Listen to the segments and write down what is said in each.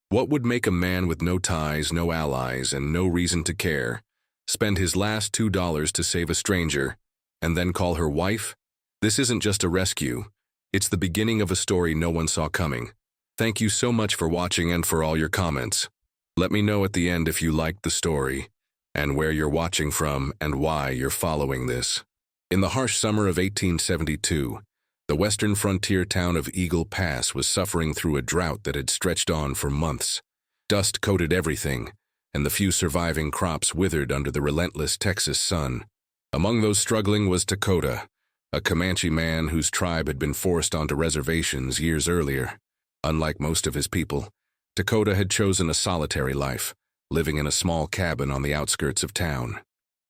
What would make a man with no ties, no allies, and no reason to care spend his last $2 to save a stranger and then call her wife? This isn't just a rescue. It's the beginning of a story no one saw coming. Thank you so much for watching and for all your comments. Let me know at the end if you liked the story, and where you're watching from and why you're following this. In the harsh summer of 1872, the western frontier town of Eagle Pass was suffering through a drought that had stretched on for months. Dust coated everything, and the few surviving crops withered under the relentless Texas sun. Among those struggling was Takoda, a Comanche man whose tribe had been forced onto reservations years earlier. Unlike most of his people, Takoda had chosen a solitary life, living in a small cabin on the outskirts of town.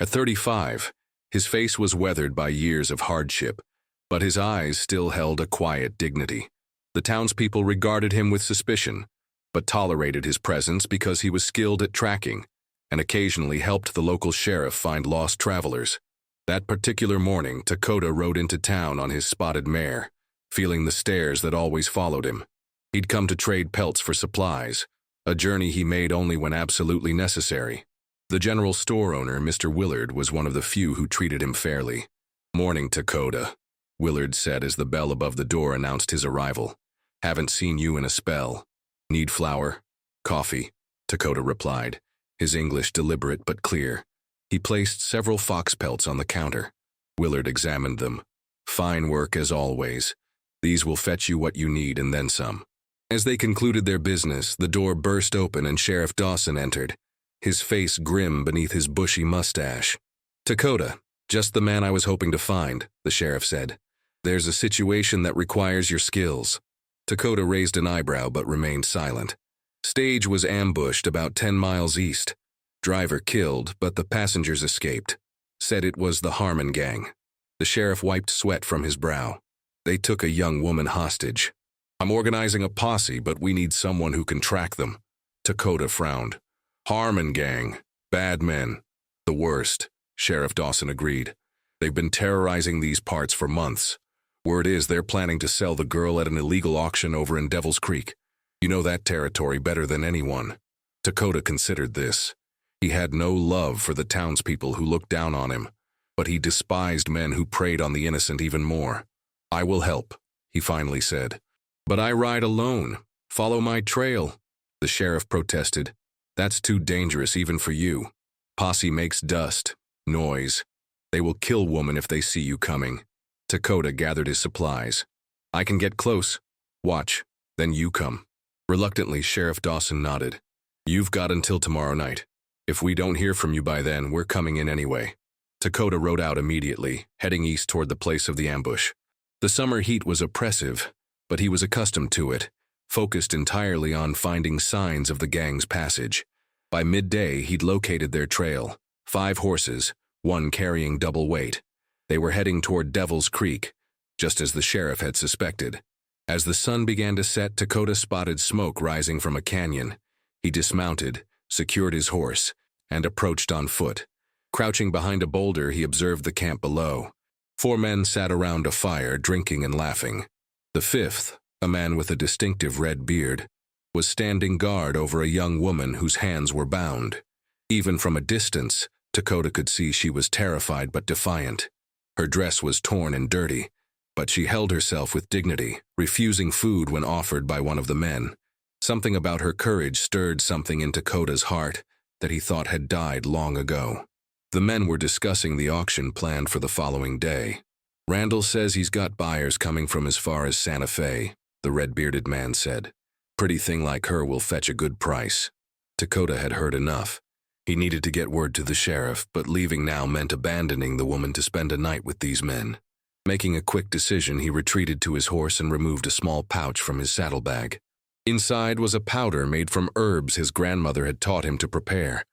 At 35, his face was weathered by years of hardship, but his eyes still held a quiet dignity. The townspeople regarded him with suspicion, but tolerated his presence because he was skilled at tracking and occasionally helped the local sheriff find lost travelers. That particular morning, Takoda rode into town on his spotted mare, feeling the stares that always followed him. He'd come to trade pelts for supplies, a journey he made only when absolutely necessary. The general store owner, Mr. Willard, was one of the few who treated him fairly. "Morning, Takoda," Willard said as the bell above the door announced his arrival. "Haven't seen you in a spell. Need flour? Coffee?" Takoda replied, his English deliberate but clear. He placed several fox pelts on the counter. Willard examined them. "Fine work as always. These will fetch you what you need and then some." As they concluded their business, the door burst open and Sheriff Dawson entered, his face grim beneath his bushy mustache. "Takoda, just the man I was hoping to find," the sheriff said. "There's a situation that requires your skills." Takoda raised an eyebrow but remained silent. Stage was ambushed about 10 miles east. Driver killed, but the passengers escaped. Said it was the Harmon gang. The sheriff wiped sweat from his brow. "They took a young woman hostage. I'm organizing a posse, but we need someone who can track them." Takoda frowned. "Harmon gang. Bad men. The worst," Sheriff Dawson agreed. "They've been terrorizing these parts for months. Word is they're planning to sell the girl at an illegal auction over in Devil's Creek. You know that territory better than anyone." Takoda considered this. He had no love for the townspeople who looked down on him, but he despised men who preyed on the innocent even more. "I will help," he finally said. "But I ride alone. Follow my trail," the sheriff protested. "That's too dangerous even for you. Posse makes dust, noise. They will kill woman if they see you coming." Takoda gathered his supplies. "I can get close. Watch, then you come." Reluctantly, Sheriff Dawson nodded. "You've got until tomorrow night. If we don't hear from you by then, we're coming in anyway." Takoda rode out immediately, heading east toward the place of the ambush. The summer heat was oppressive, but he was accustomed to it, focused entirely on finding signs of the gang's passage. By midday, he'd located their trail, 5 horses, one carrying double weight. They were heading toward Devil's Creek, just as the sheriff had suspected. As the sun began to set, Takoda spotted smoke rising from a canyon. He dismounted, secured his horse, and approached on foot. Crouching behind a boulder, he observed the camp below. 4 men sat around a fire, drinking and laughing. The 5th, a man with a distinctive red beard, was standing guard over a young woman whose hands were bound. Even from a distance, Takoda could see she was terrified but defiant. Her dress was torn and dirty, but she held herself with dignity, refusing food when offered by one of the men. Something about her courage stirred something in Takoda's heart that he thought had died long ago. The men were discussing the auction planned for the following day. "Randall says he's got buyers coming from as far as Santa Fe," the red-bearded man said. "Pretty thing like her will fetch a good price." Takoda had heard enough. He needed to get word to the sheriff, but leaving now meant abandoning the woman to spend a night with these men. Making a quick decision, he retreated to his horse and removed a small pouch from his saddlebag. Inside was a powder made from herbs his grandmother had taught him to prepare.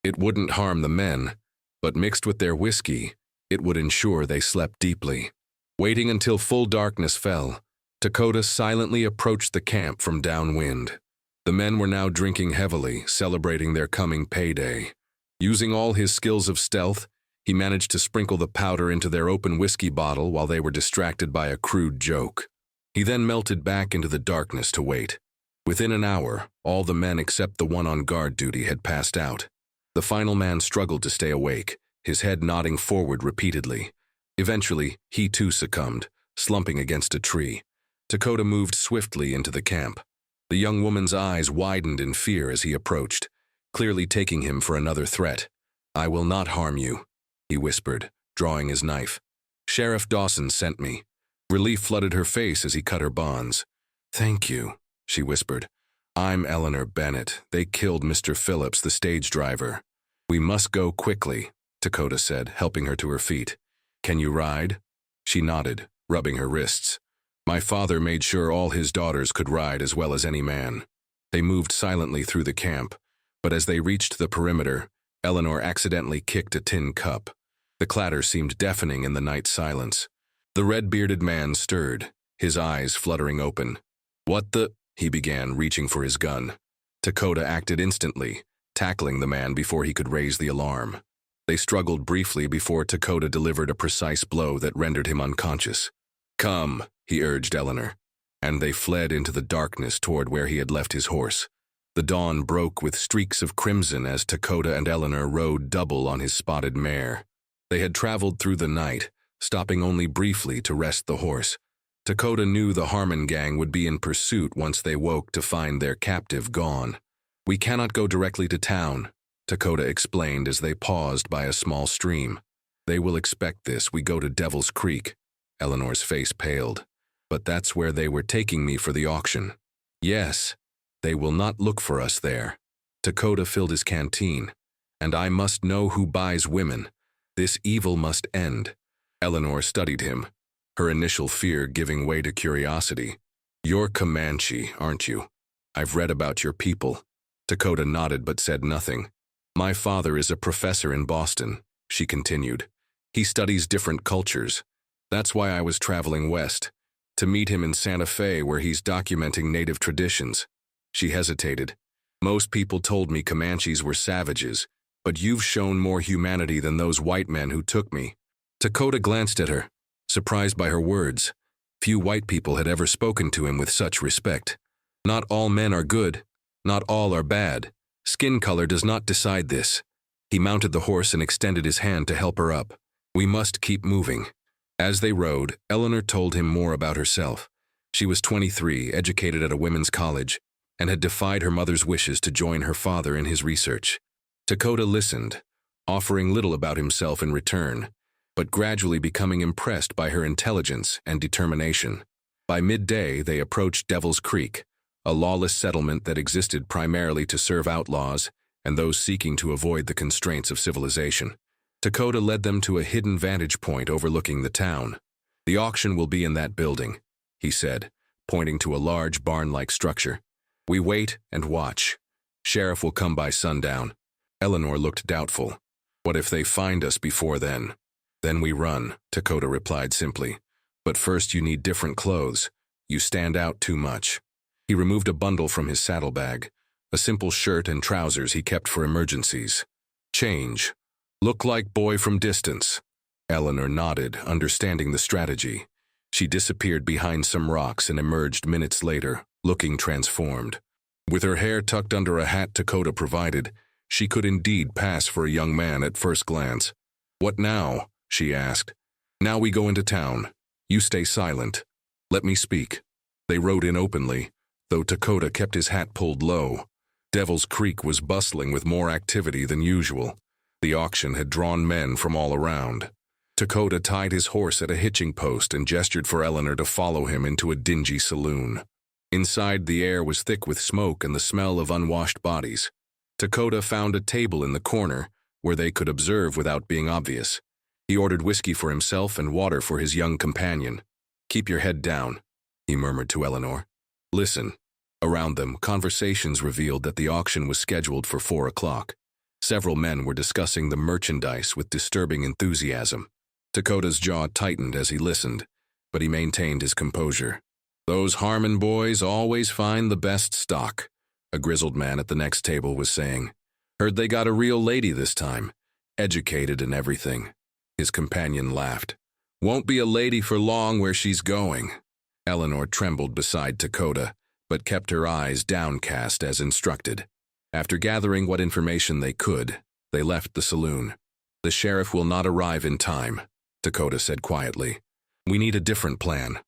It wouldn't harm the men, but mixed with their whiskey, it would ensure they slept deeply. Waiting until full darkness fell, Takoda silently approached the camp from downwind. The men were now drinking heavily, celebrating their coming payday. Using all his skills of stealth, he managed to sprinkle the powder into their open whiskey bottle while they were distracted by a crude joke. He then melted back into the darkness to wait. Within an hour, all the men except the one on guard duty had passed out. The final man struggled to stay awake, his head nodding forward repeatedly. Eventually, he too succumbed, slumping against a tree. Takoda moved swiftly into the camp. The young woman's eyes widened in fear as he approached, clearly taking him for another threat. "I will not harm you," he whispered, drawing his knife. "Sheriff Dawson sent me." Relief flooded her face as he cut her bonds. "Thank you," she whispered. "I'm Eleanor Bennett. They killed Mr. Phillips, the stage driver." "We must go quickly," Takoda said, helping her to her feet. "Can you ride?" She nodded, rubbing her wrists. "My father made sure all his daughters could ride as well as any man." They moved silently through the camp, but as they reached the perimeter, Eleanor accidentally kicked a tin cup. The clatter seemed deafening in the night silence. The red-bearded man stirred, his eyes fluttering open. "What the—" he began, reaching for his gun. Takoda acted instantly, tackling the man before he could raise the alarm. They struggled briefly before Takoda delivered a precise blow that rendered him unconscious. "Come," he urged Eleanor, and they fled into the darkness toward where he had left his horse. The dawn broke with streaks of crimson as Takoda and Eleanor rode double on his spotted mare. They had traveled through the night, stopping only briefly to rest the horse. Takoda knew the Harmon gang would be in pursuit once they woke to find their captive gone. "We cannot go directly to town," Takoda explained as they paused by a small stream. "They will expect this. We go to Devil's Creek." Eleanor's face paled. "But that's where they were taking me for the auction." "Yes, they will not look for us there." Takoda filled his canteen. "And I must know who buys women. This evil must end." Eleanor studied him, her initial fear giving way to curiosity. "You're Comanche, aren't you? I've read about your people." Takoda nodded but said nothing. "My father is a professor in Boston," she continued. "He studies different cultures. That's why I was traveling west, to meet him in Santa Fe where he's documenting native traditions." She hesitated. "Most people told me Comanches were savages, but you've shown more humanity than those white men who took me." Takoda glanced at her, surprised by her words. Few white people had ever spoken to him with such respect. "Not all men are good. Not all are bad. Skin color does not decide this." He mounted the horse and extended his hand to help her up. "We must keep moving." As they rode, Eleanor told him more about herself. She was 23, educated at a women's college, and had defied her mother's wishes to join her father in his research. Takoda listened, offering little about himself in return, but gradually becoming impressed by her intelligence and determination. By midday, they approached Devil's Creek, a lawless settlement that existed primarily to serve outlaws and those seeking to avoid the constraints of civilization. Takoda led them to a hidden vantage point overlooking the town. "The auction will be in that building," he said, pointing to a large barn-like structure. "We wait and watch. Sheriff will come by sundown." Eleanor looked doubtful. "What if they find us before then?" "Then we run," Takoda replied simply. "But first you need different clothes. You stand out too much." He removed a bundle from his saddlebag, a simple shirt and trousers he kept for emergencies. "Change. Look like boy from distance." Eleanor nodded, understanding the strategy. She disappeared behind some rocks and emerged minutes later, looking transformed. With her hair tucked under a hat Takoda provided, she could indeed pass for a young man at first glance. "What now?" she asked. "Now we go into town. You stay silent. Let me speak." They rode in openly, though Takoda kept his hat pulled low. Devil's Creek was bustling with more activity than usual. The auction had drawn men from all around. Takoda tied his horse at a hitching post and gestured for Eleanor to follow him into a dingy saloon. Inside, the air was thick with smoke and the smell of unwashed bodies. Takoda found a table in the corner where they could observe without being obvious. He ordered whiskey for himself and water for his young companion. "Keep your head down," he murmured to Eleanor. "Listen." Around them, conversations revealed that the auction was scheduled for 4 o'clock. Several men were discussing the merchandise with disturbing enthusiasm. Takoda's jaw tightened as he listened, but he maintained his composure. "Those Harmon boys always find the best stock," a grizzled man at the next table was saying. "Heard they got a real lady this time, educated and everything." His companion laughed. "Won't be a lady for long where she's going." Eleanor trembled beside Takoda, but kept her eyes downcast as instructed. After gathering what information they could, they left the saloon. "The sheriff will not arrive in time," Takoda said quietly. "We need a different plan."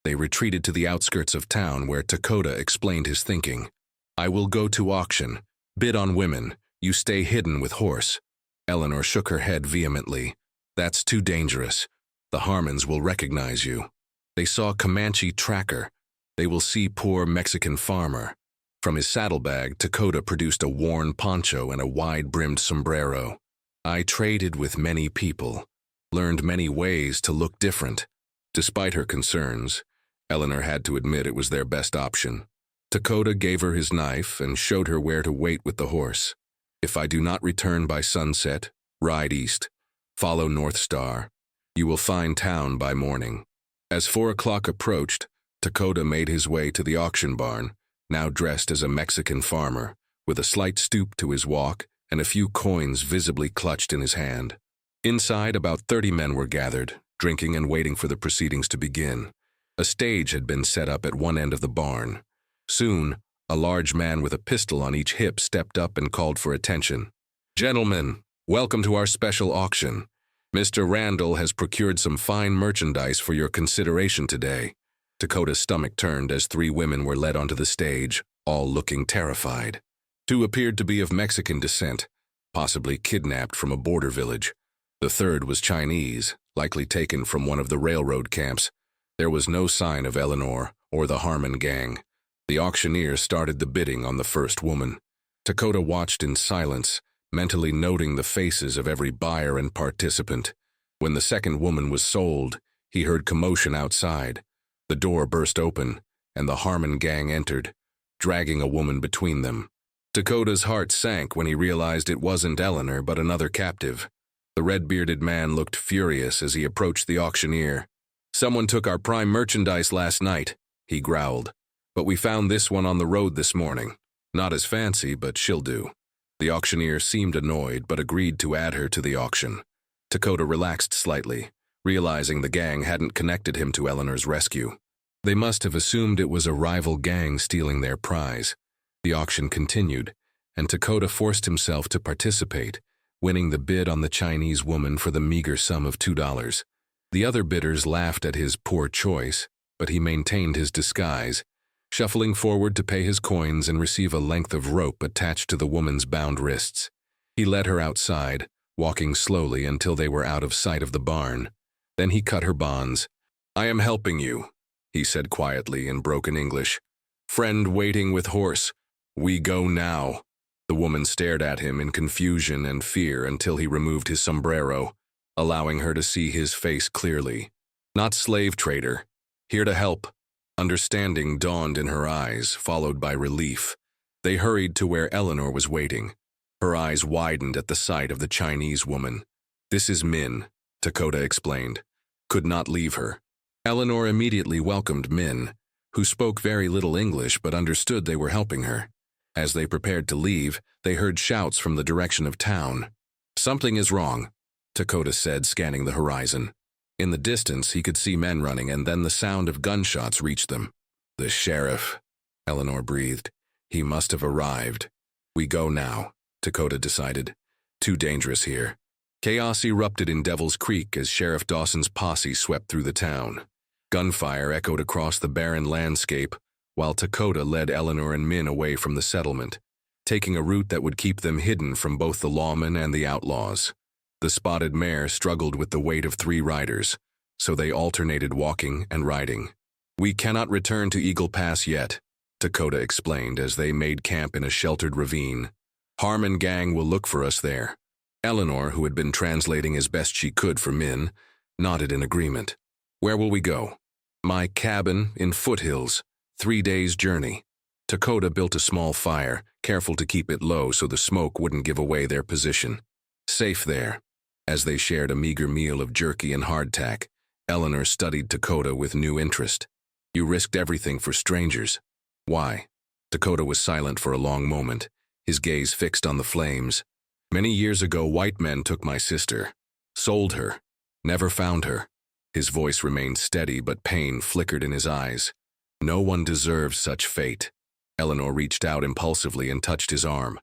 They retreated to the outskirts of town where Takoda explained his thinking. "I will go to auction, bid on women, you stay hidden with horse." Eleanor shook her head vehemently. "That's too dangerous. The Harmons will recognize you. They saw Comanche tracker. They will see poor Mexican farmer." From his saddlebag, Takoda produced a worn poncho and a wide-brimmed sombrero. "I traded with many people, learned many ways to look different." Despite her concerns, Eleanor had to admit it was their best option. Takoda gave her his knife and showed her where to wait with the horse. "If I do not return by sunset, ride east. Follow North Star. You will find town by morning." As 4 o'clock approached, Takoda made his way to the auction barn, now dressed as a Mexican farmer, with a slight stoop to his walk and a few coins visibly clutched in his hand. Inside, about 30 men were gathered, drinking and waiting for the proceedings to begin. A stage had been set up at one end of the barn. Soon, a large man with a pistol on each hip stepped up and called for attention. "Gentlemen, welcome to our special auction. Mr. Randall has procured some fine merchandise for your consideration today." Takoda's stomach turned as 3 women were led onto the stage, all looking terrified. 2 appeared to be of Mexican descent, possibly kidnapped from a border village. The 3rd was Chinese, likely taken from one of the railroad camps. There was no sign of Eleanor or the Harmon gang. The auctioneer started the bidding on the first woman. Takoda watched in silence, mentally noting the faces of every buyer and participant. When the second woman was sold, he heard commotion outside. The door burst open, and the Harmon gang entered, dragging a woman between them. Takoda's heart sank when he realized it wasn't Eleanor but another captive. The red-bearded man looked furious as he approached the auctioneer. "Someone took our prime merchandise last night," he growled. "But we found this one on the road this morning. Not as fancy, but she'll do." The auctioneer seemed annoyed but agreed to add her to the auction. Takoda relaxed slightly, realizing the gang hadn't connected him to Eleanor's rescue. They must have assumed it was a rival gang stealing their prize. The auction continued, and Takoda forced himself to participate, winning the bid on the Chinese woman for the meager sum of $2. The other bidders laughed at his poor choice, but he maintained his disguise, shuffling forward to pay his coins and receive a length of rope attached to the woman's bound wrists. He led her outside, walking slowly until they were out of sight of the barn. Then he cut her bonds. "I am helping you," he said quietly in broken English. "Friend waiting with horse. We go now." The woman stared at him in confusion and fear until he removed his sombrero, allowing her to see his face clearly. "Not slave trader. Here to help." Understanding dawned in her eyes, followed by relief. They hurried to where Eleanor was waiting. Her eyes widened at the sight of the Chinese woman. "This is Min," Takoda explained. "Could not leave her." Eleanor immediately welcomed Min, who spoke very little English but understood they were helping her. As they prepared to leave, they heard shouts from the direction of town. "Something is wrong," Takoda said, scanning the horizon. In the distance, he could see men running, and then the sound of gunshots reached them. "The sheriff," Eleanor breathed. "He must have arrived." "We go now," Takoda decided. "Too dangerous here." Chaos erupted in Devil's Creek as Sheriff Dawson's posse swept through the town. Gunfire echoed across the barren landscape, while Takoda led Eleanor and Min away from the settlement, taking a route that would keep them hidden from both the lawmen and the outlaws. The spotted mare struggled with the weight of 3 riders, so they alternated walking and riding. "We cannot return to Eagle Pass yet," Takoda explained as they made camp in a sheltered ravine. "Harmon gang will look for us there." Eleanor, who had been translating as best she could for Min, nodded in agreement. "Where will we go?" "My cabin in Foothills, 3 days' journey." Takoda built a small fire, careful to keep it low so the smoke wouldn't give away their position. "Safe there." As they shared a meager meal of jerky and hardtack, Eleanor studied Takoda with new interest. "You risked everything for strangers. Why?" Takoda was silent for a long moment, his gaze fixed on the flames. "Many years ago, white men took my sister. Sold her. Never found her." His voice remained steady, but pain flickered in his eyes. "No one deserves such fate." Eleanor reached out impulsively and touched his arm.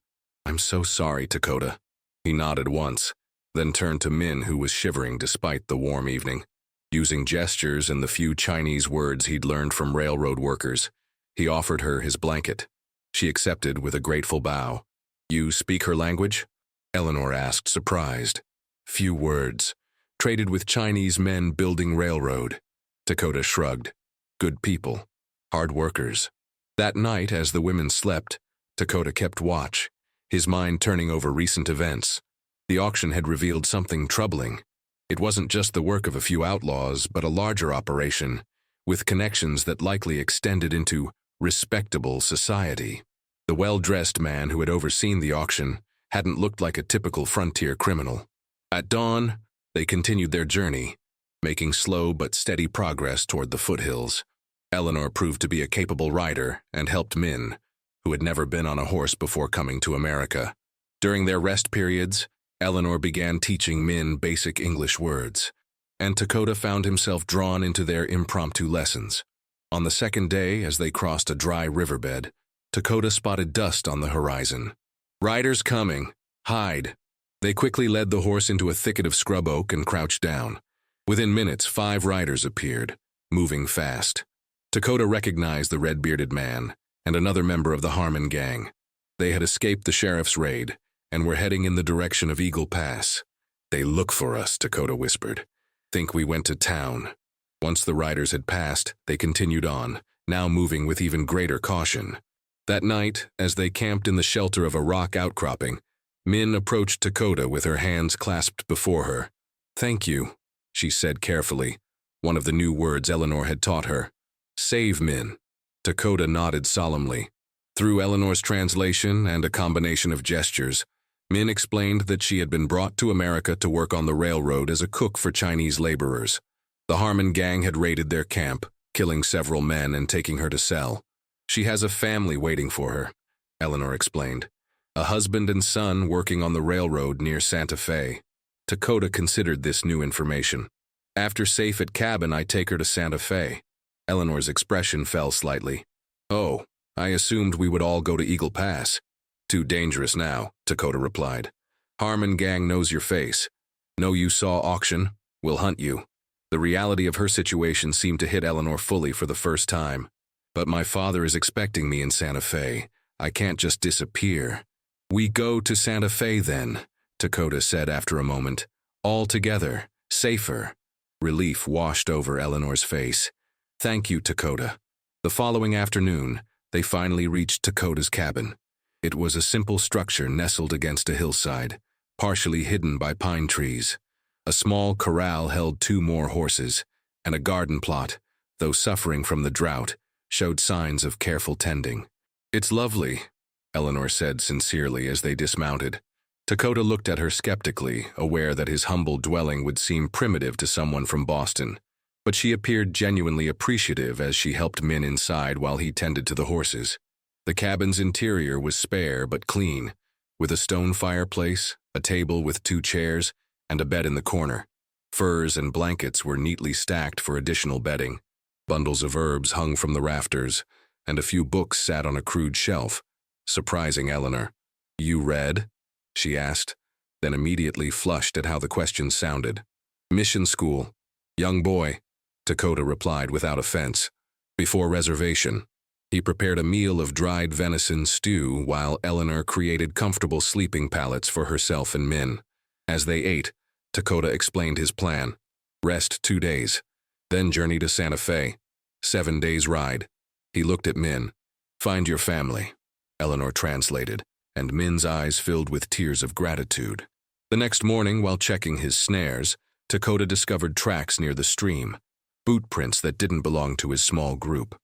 "I'm so sorry, Takoda." He nodded once, then turned to Min, who was shivering despite the warm evening. Using gestures and the few Chinese words he'd learned from railroad workers, he offered her his blanket. She accepted with a grateful bow. "You speak her language?" Eleanor asked, surprised. "Few words. Traded with Chinese men building railroad." Takoda shrugged. "Good people. Hard workers." That night, as the women slept, Takoda kept watch, his mind turning over recent events. The auction had revealed something troubling. It wasn't just the work of a few outlaws, but a larger operation, with connections that likely extended into respectable society. The well-dressed man who had overseen the auction hadn't looked like a typical frontier criminal. At dawn, they continued their journey, making slow but steady progress toward the foothills. Eleanor proved to be a capable rider and helped Min, who had never been on a horse before coming to America. During their rest periods, Eleanor began teaching Min basic English words, and Takoda found himself drawn into their impromptu lessons. On the second day, as they crossed a dry riverbed, Takoda spotted dust on the horizon. "Riders coming. Hide." They quickly led the horse into a thicket of scrub oak and crouched down. Within minutes, 5 riders appeared, moving fast. Takoda recognized the red-bearded man and another member of the Harmon gang. They had escaped the sheriff's raid and were heading in the direction of Eagle Pass. "They look for us," Takoda whispered. "Think we went to town." Once the riders had passed, they continued on, now moving with even greater caution. That night, as they camped in the shelter of a rock outcropping, Min approached Takoda with her hands clasped before her. "Thank you," she said carefully, one of the new words Eleanor had taught her. "Save Min." Takoda nodded solemnly. Through Eleanor's translation and a combination of gestures, Min explained that she had been brought to America to work on the railroad as a cook for Chinese laborers. The Harmon gang had raided their camp, killing several men and taking her to sell. "She has a family waiting for her," Eleanor explained. "A husband and son working on the railroad near Santa Fe." Takoda considered this new information. "After safe at cabin, I take her to Santa Fe." Eleanor's expression fell slightly. "Oh, I assumed we would all go to Eagle Pass." "Too dangerous now," Takoda replied. "Harmon gang knows your face. Know you saw auction, will hunt you." The reality of her situation seemed to hit Eleanor fully for the first time. "But my father is expecting me in Santa Fe. I can't just disappear." "We go to Santa Fe then," Takoda said after a moment. "All together, safer." Relief washed over Eleanor's face. "Thank you, Takoda." The following afternoon, they finally reached Takoda's cabin. It was a simple structure nestled against a hillside, partially hidden by pine trees. A small corral held 2 more horses, and a garden plot, though suffering from the drought, showed signs of careful tending. "It's lovely," Eleanor said sincerely as they dismounted. Takoda looked at her skeptically, aware that his humble dwelling would seem primitive to someone from Boston. But she appeared genuinely appreciative as she helped Min inside while he tended to the horses. The cabin's interior was spare but clean, with a stone fireplace, a table with 2 chairs, and a bed in the corner. Furs and blankets were neatly stacked for additional bedding. Bundles of herbs hung from the rafters, and a few books sat on a crude shelf, surprising Eleanor. "You read?" she asked, then immediately flushed at how the question sounded. "Mission school. Young boy," Takoda replied without offense. Before reservation, he prepared a meal of dried venison stew while Eleanor created comfortable sleeping pallets for herself and Min. As they ate, Takoda explained his plan. Rest 2 days, then journey to Santa Fe. 7 days ride. He looked at Min. "Find your family," Eleanor translated, and Min's eyes filled with tears of gratitude. The next morning, while checking his snares, Takoda discovered tracks near the stream, boot prints that didn't belong to his small group.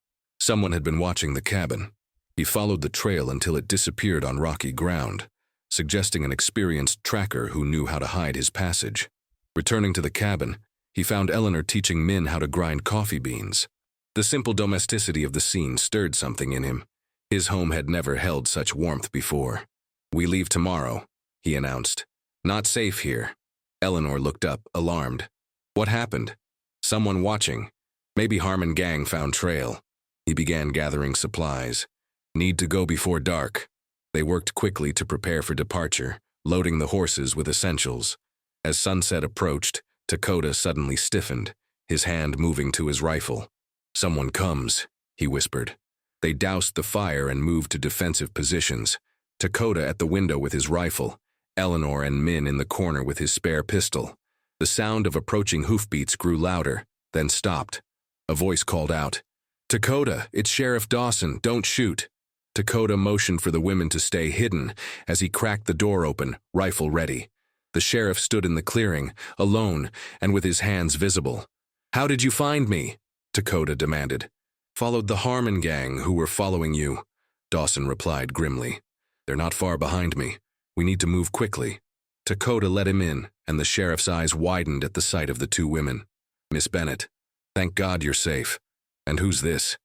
Someone had been watching the cabin. He followed the trail until it disappeared on rocky ground, suggesting an experienced tracker who knew how to hide his passage. Returning to the cabin, he found Eleanor teaching Min how to grind coffee beans. The simple domesticity of the scene stirred something in him. His home had never held such warmth before. "We leave tomorrow," he announced. "Not safe here." Eleanor looked up, alarmed. "What happened?" "Someone watching. Maybe Harmon gang found trail." He began gathering supplies. Need to go before dark. They worked quickly to prepare for departure, loading the horses with essentials. As sunset approached, Takoda suddenly stiffened, his hand moving to his rifle. "Someone comes," he whispered. They doused the fire and moved to defensive positions. Takoda at the window with his rifle, Eleanor and Min in the corner with his spare pistol. The sound of approaching hoofbeats grew louder, then stopped. A voice called out, "Takoda, it's Sheriff Dawson, don't shoot." Takoda motioned for the women to stay hidden as he cracked the door open, rifle ready. The sheriff stood in the clearing, alone and with his hands visible. "How did you find me?" Takoda demanded. "Followed the Harmon gang who were following you," Dawson replied grimly. "They're not far behind me. We need to move quickly." Takoda let him in, and the sheriff's eyes widened at the sight of the two women. "Miss Bennett, thank God you're safe. And who's this?"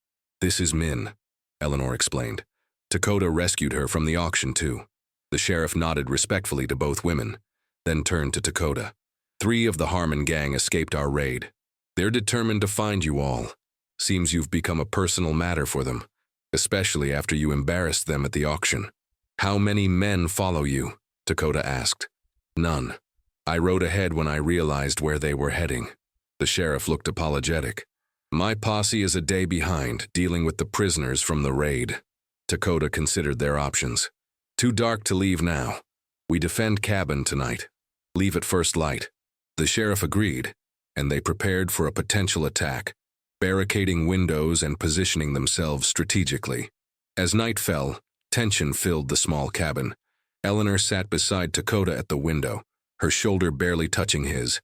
"This is Min," Eleanor explained. "Takoda rescued her from the auction too." The sheriff nodded respectfully to both women, then turned to Takoda. "3 of the Harmon gang escaped our raid. They're determined to find you all. Seems you've become a personal matter for them, especially after you embarrassed them at the auction." "How many men follow you?" Takoda asked. "None. I rode ahead when I realized where they were heading." The sheriff looked apologetic. "My posse is a day behind, dealing with the prisoners from the raid." Takoda considered their options. "Too dark to leave now. We defend cabin tonight. Leave at first light." The sheriff agreed, and they prepared for a potential attack, barricading windows and positioning themselves strategically. As night fell, tension filled the small cabin. Eleanor sat beside Takoda at the window, her shoulder barely touching his.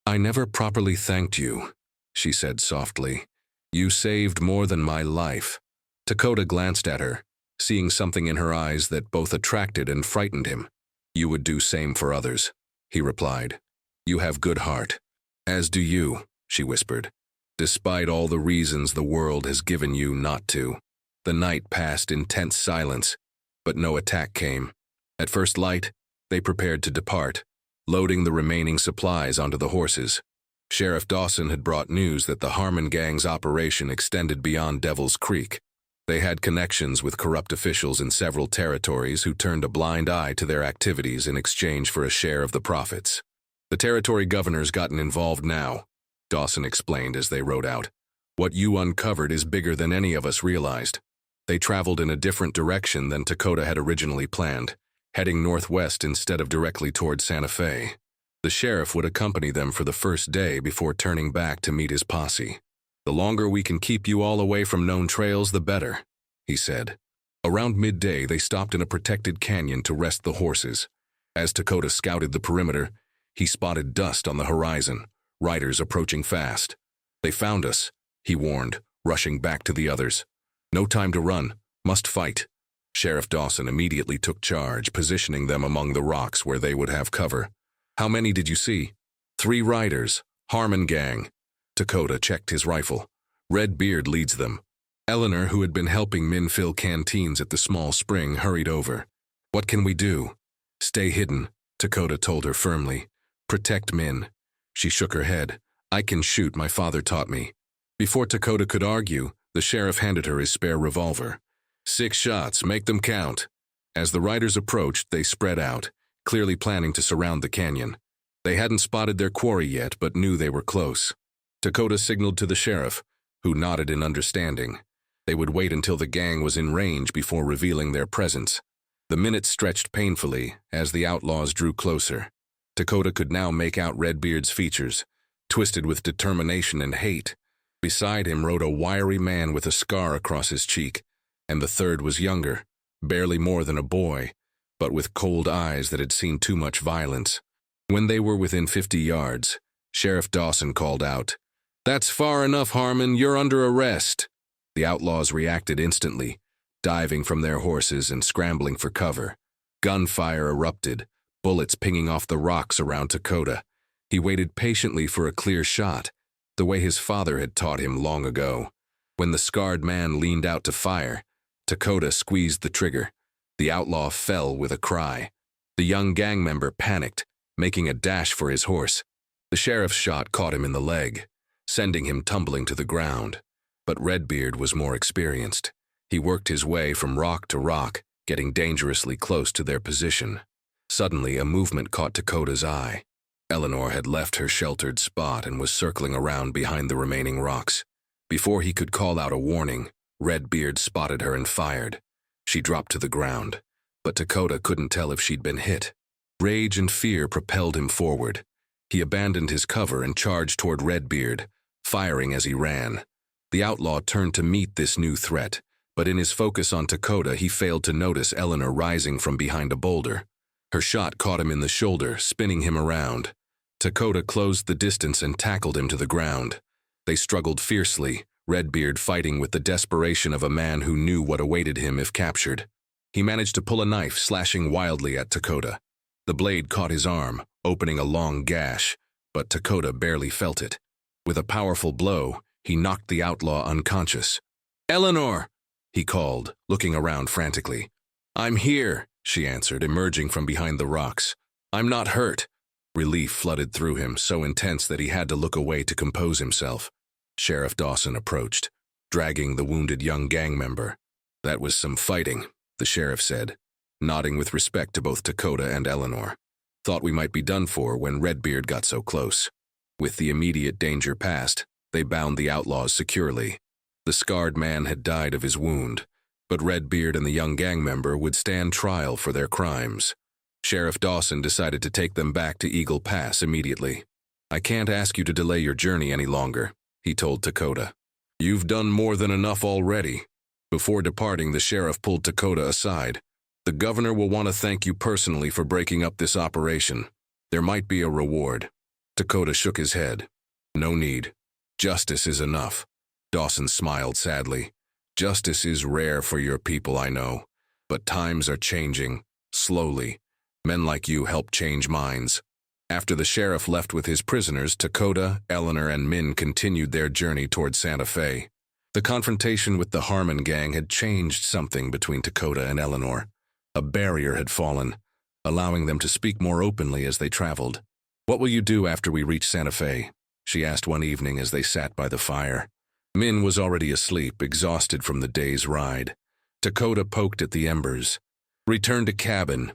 "I never properly thanked you," she said softly. "You saved more than my life." Takoda glanced at her, seeing something in her eyes that both attracted and frightened him. "You would do same for others," he replied. "You have good heart." "As do you," she whispered, "despite all the reasons the world has given you not to." The night passed in tense silence, but no attack came. At first light, they prepared to depart, loading the remaining supplies onto the horses. Sheriff Dawson had brought news that the Harmon gang's operation extended beyond Devil's Creek. They had connections with corrupt officials in several territories who turned a blind eye to their activities in exchange for a share of the profits. "The territory governor's gotten involved now," Dawson explained as they rode out. "What you uncovered is bigger than any of us realized." They traveled in a different direction than Takoda had originally planned, heading northwest instead of directly toward Santa Fe. The sheriff would accompany them for the first day before turning back to meet his posse. "The longer we can keep you all away from known trails, the better," he said. Around midday, they stopped in a protected canyon to rest the horses. As Takoda scouted the perimeter, he spotted dust on the horizon, riders approaching fast. "They found us," he warned, rushing back to the others. "No time to run. Must fight." Sheriff Dawson immediately took charge, positioning them among the rocks where they would have cover. "How many did you see?" 3 riders, Harmon gang." Takoda checked his rifle. "Redbeard leads them." Eleanor, who had been helping Min fill canteens at the small spring, hurried over. "What can we do?" "Stay hidden," Takoda told her firmly. "Protect Min." She shook her head. "I can shoot, my father taught me." Before Takoda could argue, the sheriff handed her his spare revolver. 6 shots, make them count." As the riders approached, they spread out, clearly planning to surround the canyon. They hadn't spotted their quarry yet, but knew they were close. Takoda signaled to the sheriff, who nodded in understanding. They would wait until the gang was in range before revealing their presence. The minutes stretched painfully as the outlaws drew closer. Takoda could now make out Redbeard's features, twisted with determination and hate. Beside him rode a wiry man with a scar across his cheek, and the third was younger, barely more than a boy, but with cold eyes that had seen too much violence. When they were within 50 yards, Sheriff Dawson called out, "That's far enough, Harmon, you're under arrest." The outlaws reacted instantly, diving from their horses and scrambling for cover. Gunfire erupted, bullets pinging off the rocks around Takoda. He waited patiently for a clear shot, the way his father had taught him long ago. When the scarred man leaned out to fire, Takoda squeezed the trigger. The outlaw fell with a cry. The young gang member panicked, making a dash for his horse. The sheriff's shot caught him in the leg, sending him tumbling to the ground. But Redbeard was more experienced. He worked his way from rock to rock, getting dangerously close to their position. Suddenly, a movement caught Takoda's eye. Eleanor had left her sheltered spot and was circling around behind the remaining rocks. Before he could call out a warning, Redbeard spotted her and fired. She dropped to the ground, but Takoda couldn't tell if she'd been hit. Rage and fear propelled him forward. He abandoned his cover and charged toward Redbeard, firing as he ran. The outlaw turned to meet this new threat, but in his focus on Takoda, he failed to notice Eleanor rising from behind a boulder. Her shot caught him in the shoulder, spinning him around. Takoda closed the distance and tackled him to the ground. They struggled fiercely, Redbeard fighting with the desperation of a man who knew what awaited him if captured. He managed to pull a knife, slashing wildly at Takoda. The blade caught his arm, opening a long gash, but Takoda barely felt it. With a powerful blow, he knocked the outlaw unconscious. "Eleanor!" he called, looking around frantically. "I'm here," she answered, emerging from behind the rocks. "I'm not hurt." Relief flooded through him, so intense that he had to look away to compose himself. Sheriff Dawson approached, dragging the wounded young gang member. "That was some fighting," the sheriff said, nodding with respect to both Takoda and Eleanor. "Thought we might be done for when Redbeard got so close." With the immediate danger past, they bound the outlaws securely. The scarred man had died of his wound, but Redbeard and the young gang member would stand trial for their crimes. Sheriff Dawson decided to take them back to Eagle Pass immediately. "I can't ask you to delay your journey any longer," he told Takoda. "You've done more than enough already." Before departing, the sheriff pulled Takoda aside. "The governor will want to thank you personally for breaking up this operation. There might be a reward." Takoda shook his head. "No need. Justice is enough." Dawson smiled sadly. "Justice is rare for your people, I know. But times are changing, slowly. Men like you help change minds." After the sheriff left with his prisoners, Takoda, Eleanor, and Min continued their journey toward Santa Fe. The confrontation with the Harmon gang had changed something between Takoda and Eleanor. A barrier had fallen, allowing them to speak more openly as they traveled. "What will you do after we reach Santa Fe?" she asked one evening as they sat by the fire. Min was already asleep, exhausted from the day's ride. Takoda poked at the embers. "Return to cabin.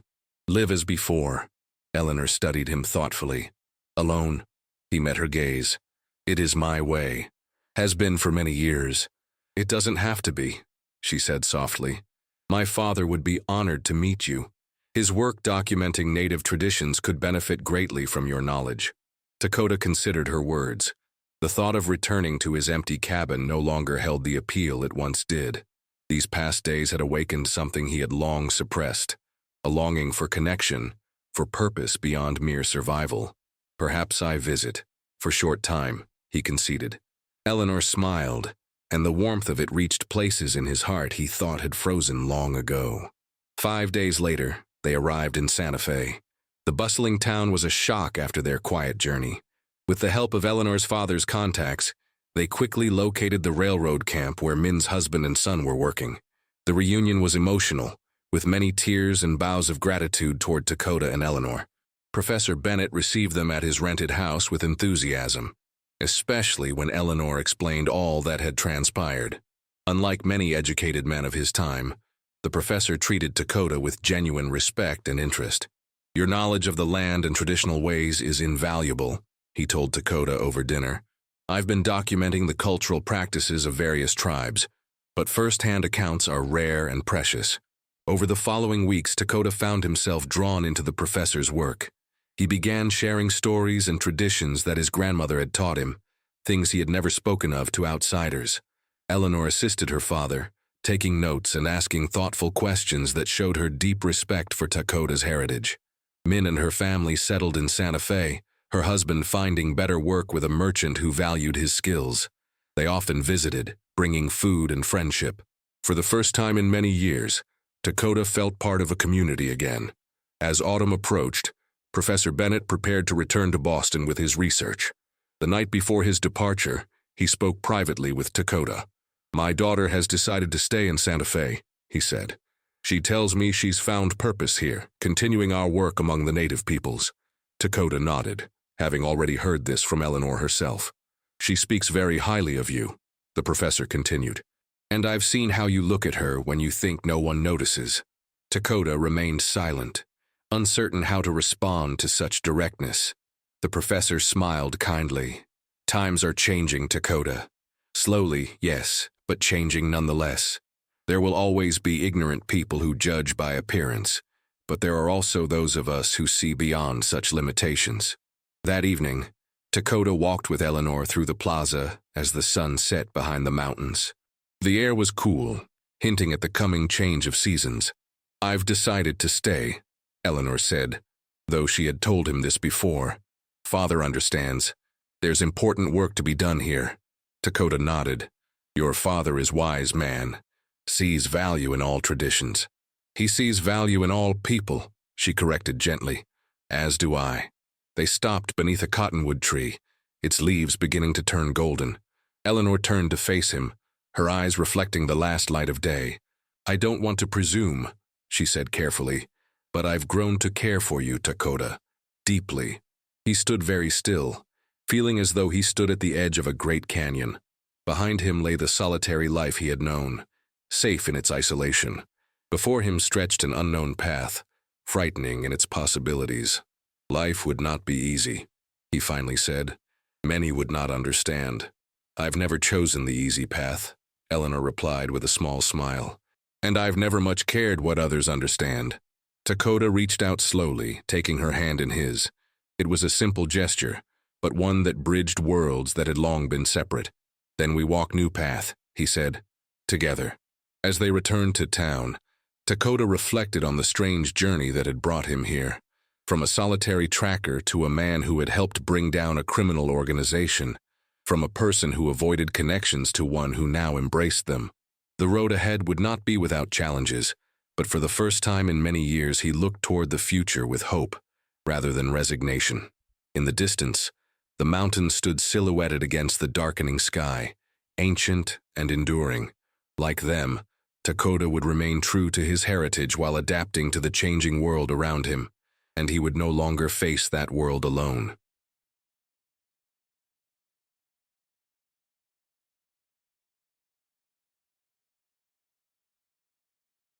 Live as before." Eleanor studied him thoughtfully. "Alone?" He met her gaze. "It is my way. Has been for many years." "It doesn't have to be," she said softly. "My father would be honored to meet you. His work documenting native traditions could benefit greatly from your knowledge." Takoda considered her words. The thought of returning to his empty cabin no longer held the appeal it once did. These past days had awakened something he had long suppressed, a longing for connection, for purpose beyond mere survival. "Perhaps I visit, for short time," he conceded. Eleanor smiled, and the warmth of it reached places in his heart he thought had frozen long ago. 5 days later, they arrived in Santa Fe. The bustling town was a shock after their quiet journey. With the help of Eleanor's father's contacts, they quickly located the railroad camp where Min's husband and son were working. The reunion was emotional, with many tears and bows of gratitude toward Takoda and Eleanor. Professor Bennett received them at his rented house with enthusiasm, especially when Eleanor explained all that had transpired. Unlike many educated men of his time, the professor treated Takoda with genuine respect and interest. "Your knowledge of the land and traditional ways is invaluable," he told Takoda over dinner. "I've been documenting the cultural practices of various tribes, but first-hand accounts are rare and precious." Over the following weeks, Takoda found himself drawn into the professor's work. He began sharing stories and traditions that his grandmother had taught him, things he had never spoken of to outsiders. Eleanor assisted her father, taking notes and asking thoughtful questions that showed her deep respect for Takoda's heritage. Min and her family settled in Santa Fe, her husband finding better work with a merchant who valued his skills. They often visited, bringing food and friendship. For the first time in many years, Takoda felt part of a community again. As autumn approached, Professor Bennett prepared to return to Boston with his research. The night before his departure, he spoke privately with Takoda. "My daughter has decided to stay in Santa Fe," he said. "She tells me she's found purpose here, continuing our work among the native peoples." Takoda nodded, having already heard this from Eleanor herself. "She speaks very highly of you," the professor continued. And I've seen how you look at her when you think no one notices. Takoda remained silent, uncertain how to respond to such directness. The professor smiled kindly. Times are changing, Takoda. Slowly, yes, but changing nonetheless. There will always be ignorant people who judge by appearance, but there are also those of us who see beyond such limitations. That evening, Takoda walked with Eleanor through the plaza as the sun set behind the mountains. The air was cool, hinting at the coming change of seasons. "I've decided to stay," Eleanor said, though she had told him this before. "Father understands. There's important work to be done here." Takoda nodded. "Your father is wise man, sees value in all traditions. He sees value in all people," she corrected gently. "As do I." They stopped beneath a cottonwood tree, its leaves beginning to turn golden. Eleanor turned to face him, her eyes reflecting the last light of day. "I don't want to presume," she said carefully, "but I've grown to care for you, Takoda, deeply." He stood very still, feeling as though he stood at the edge of a great canyon. Behind him lay the solitary life he had known, safe in its isolation. Before him stretched an unknown path, frightening in its possibilities. "Life would not be easy," he finally said. "Many would not understand." "I've never chosen the easy path," Eleanor replied with a small smile. "And I've never much cared what others understand." Takoda reached out slowly, taking her hand in his. It was a simple gesture, but one that bridged worlds that had long been separate. "Then we walk new path," he said, "together." As they returned to town, Takoda reflected on the strange journey that had brought him here. From a solitary tracker to a man who had helped bring down a criminal organization, from a person who avoided connections to one who now embraced them. The road ahead would not be without challenges, but for the first time in many years he looked toward the future with hope, rather than resignation. In the distance, the mountains stood silhouetted against the darkening sky, ancient and enduring. Like them, Takoda would remain true to his heritage while adapting to the changing world around him, and he would no longer face that world alone.